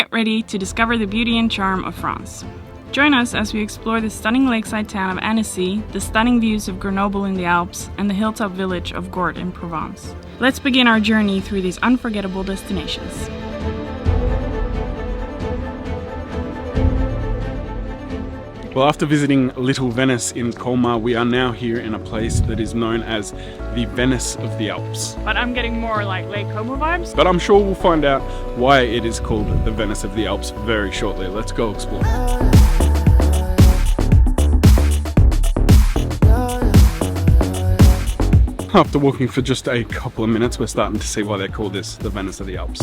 Get ready to discover the beauty and charm of France. Join us as we explore the stunning lakeside town of Annecy, the stunning views of Grenoble in the Alps, and the hilltop village of Gordes in Provence. Let's begin our journey through these unforgettable destinations. Well, after visiting Little Venice in Colmar, we are now here in a place that is known as the Venice of the Alps. But I'm getting more like Lake Como vibes. But I'm sure we'll find out why it is called the Venice of the Alps very shortly. Let's go explore. After walking for just a couple of minutes, we're starting to see why they call this the Venice of the Alps.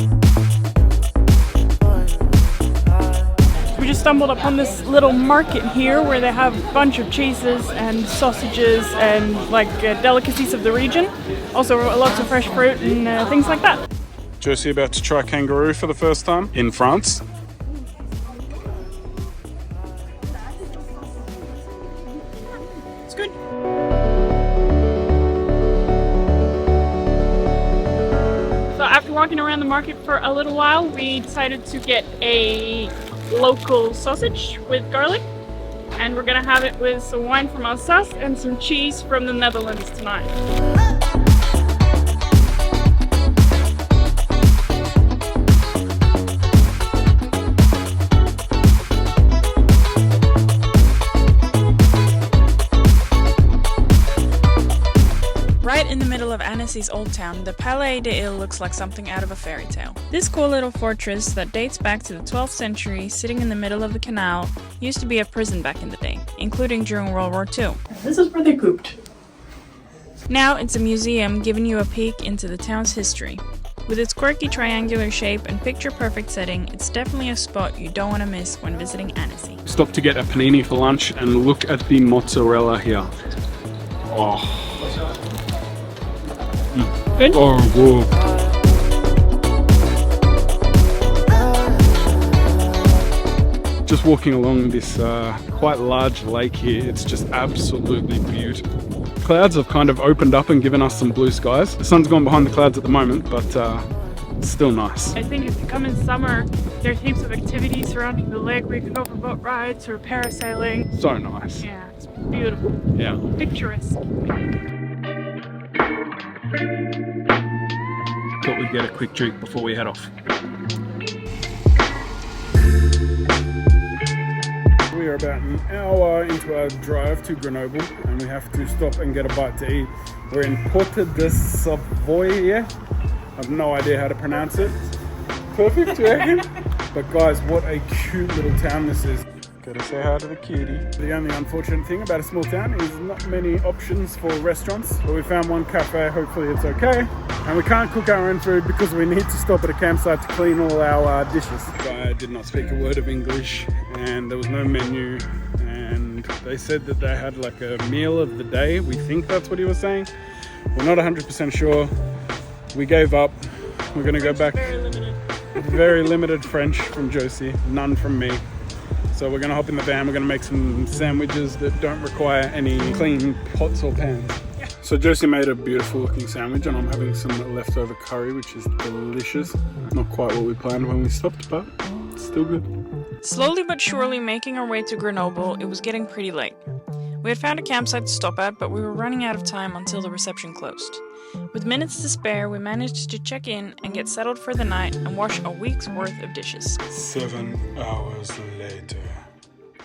We just stumbled upon this little market here where they have a bunch of cheeses and sausages and like delicacies of the region. Also lots of fresh fruit and things like that. Josie about to try kangaroo for the first time in France. It's good. So after walking around the market for a little while, we decided to get a local sausage with garlic, and we're gonna have it with some wine from Alsace and some cheese from the Netherlands tonight. Right in the middle of Annecy's old town, the Palais des Îles looks like something out of a fairy tale. This cool little fortress that dates back to the 12th century, sitting in the middle of the canal, used to be a prison back in the day, including during World War II. This is where they cooped. Now it's a museum giving you a peek into the town's history. With its quirky triangular shape and picture-perfect setting, it's definitely a spot you don't want to miss when visiting Annecy. Stop to get a panini for lunch and look at the mozzarella here. Oh. Good? Oh, whoa. Just walking along this quite large lake here, it's just absolutely beautiful. Clouds have kind of opened up and given us some blue skies. The sun's gone behind the clouds at the moment, but it's still nice. I think if you come in summer, there's heaps of activities surrounding the lake where you can go for boat rides or parasailing. So nice. Yeah, it's beautiful. Yeah. Picturesque. Thought we'd get a quick drink before we head off. We are about an hour into our drive to Grenoble and we have to stop and get a bite to eat. We're in Porte de Savoie. I have no idea how to pronounce it. Perfect, you reckon? But guys, what a cute little town this is. Gotta say hi to the cutie. The only unfortunate thing about a small town is not many options for restaurants, but we found one cafe, hopefully it's okay. And we can't cook our own food because we need to stop at a campsite to clean all our dishes. The guy did not speak a word of English and there was no menu, and they said that they had like a meal of the day. We think that's what he was saying. We're not 100% sure. We gave up. We're gonna go back. Very limited French from Josie, none from me. So we're gonna hop in the van, we're gonna make some sandwiches that don't require any clean pots or pans. Yeah. So Josie made a beautiful looking sandwich and I'm having some leftover curry, which is delicious. Not quite what we planned when we stopped, but still good. Slowly but surely making our way to Grenoble, it was getting pretty late. We had found a campsite to stop at, but we were running out of time until the reception closed. With minutes to spare, we managed to check in and get settled for the night and wash a week's worth of dishes. 7 hours later.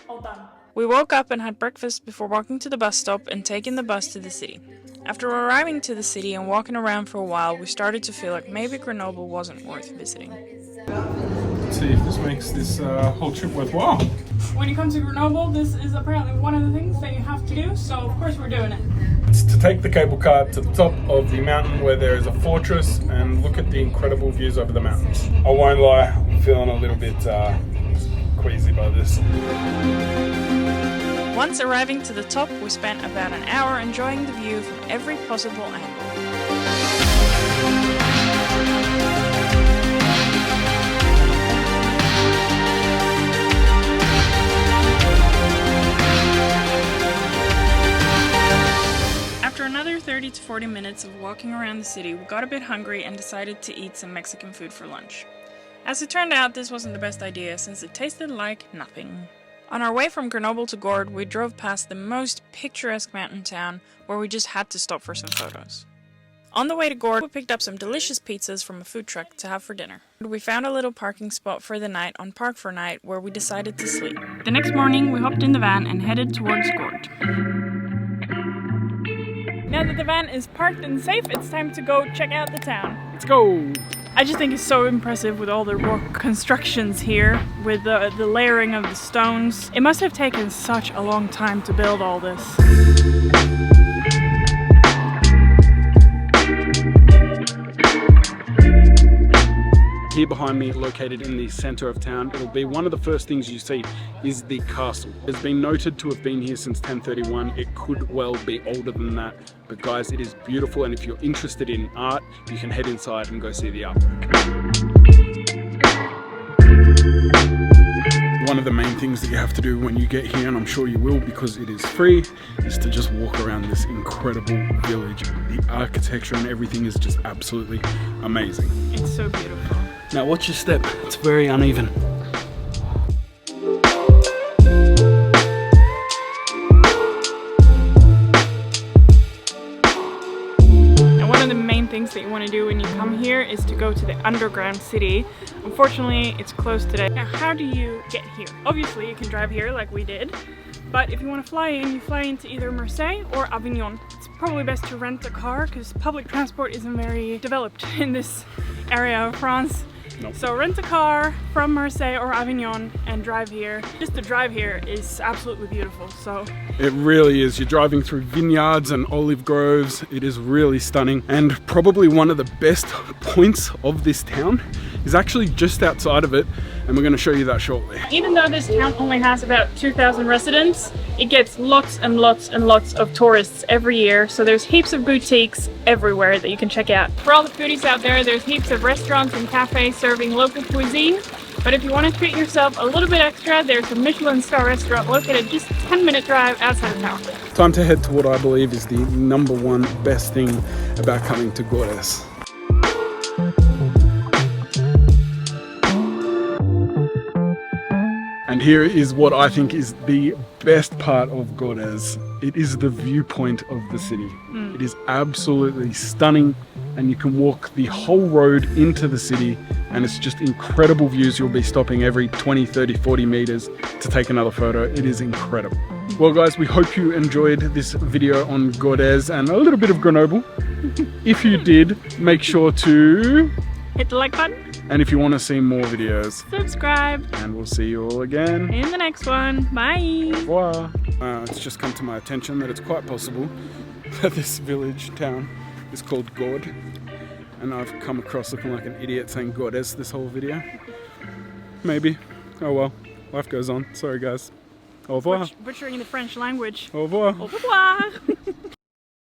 All done. We woke up and had breakfast before walking to the bus stop and taking the bus to the city. After arriving to the city and walking around for a while, we started to feel like maybe Grenoble wasn't worth visiting. Let's see if this makes this whole trip worthwhile. When you come to Grenoble, this is apparently one of the things that you have to do, so of course we're doing it. It's to take the cable car to the top of the mountain where there is a fortress and look at the incredible views over the mountains. I won't lie, I'm feeling a little bit queasy by this. Once arriving to the top, we spent about an hour enjoying the view from every possible angle. After another 30 to 40 minutes of walking around the city, we got a bit hungry and decided to eat some Mexican food for lunch. As it turned out, this wasn't the best idea since it tasted like nothing. On our way from Grenoble to Gordes, we drove past the most picturesque mountain town where we just had to stop for some photos. On the way to Gordes, we picked up some delicious pizzas from a food truck to have for dinner. We found a little parking spot for the night on Park for Night where we decided to sleep. The next morning, we hopped in the van and headed towards Gordes. Now that the van is parked and safe, it's time to go check out the town. Let's go! I just think it's so impressive with all the rock constructions here, with the layering of the stones. It must have taken such a long time to build all this. Here behind me, located in the center of town, it'll be one of the first things you see is the castle. It's been noted to have been here since 1031. It could well be older than that, but guys, it is beautiful, and if you're interested in art, you can head inside and go see the artwork. One of the main things that you have to do when you get here, and I'm sure you will because it is free, is to just walk around this incredible village. The architecture and everything is just absolutely amazing. It's so beautiful. Now watch your step, it's very uneven. And one of the main things that you want to do when you come here is to go to the underground city. Unfortunately, it's closed today. Now, how do you get here? Obviously, you can drive here like we did, but if you want to fly in, you fly into either Marseille or Avignon. It's probably best to rent a car because public transport isn't very developed in this area of France. Nope. So rent a car from Marseille or Avignon and drive here. Just the drive here is absolutely beautiful. So it really is. You're driving through vineyards and olive groves. It is really stunning, and probably one of the best points of this town is actually just outside of it, and we're going to show you that shortly. even though this town only has about 2,000 residents, it gets lots and lots and lots of tourists every year. So there's heaps of boutiques everywhere that you can check out. For all the foodies out there, there's heaps of restaurants and cafes serving local cuisine. But if you want to treat yourself a little bit extra, there's a Michelin star restaurant located just a 10-minute drive outside of town. Time to head to what I believe is the #1 best thing about coming to Gordes. And here is what I think is the best part of Gordes. It is the viewpoint of the city. It is absolutely stunning, and you can walk the whole road into the city, and it's just incredible views. You'll be stopping every 20, 30, 40 meters to take another photo. It is incredible. Well guys, we hope you enjoyed this video on Gordes and a little bit of Grenoble. If you did, make sure to Hit the like button. And if you want to see more videos, Subscribe. And we'll see you all again in the next one. Bye. Au revoir. It's just come to my attention that it's quite possible that this village town is called Gordes, and I've come across looking like an idiot saying Gordes this whole video. Maybe. Oh well. Life goes on. Sorry guys. Au revoir. Butchering the French language. Au revoir. Au revoir.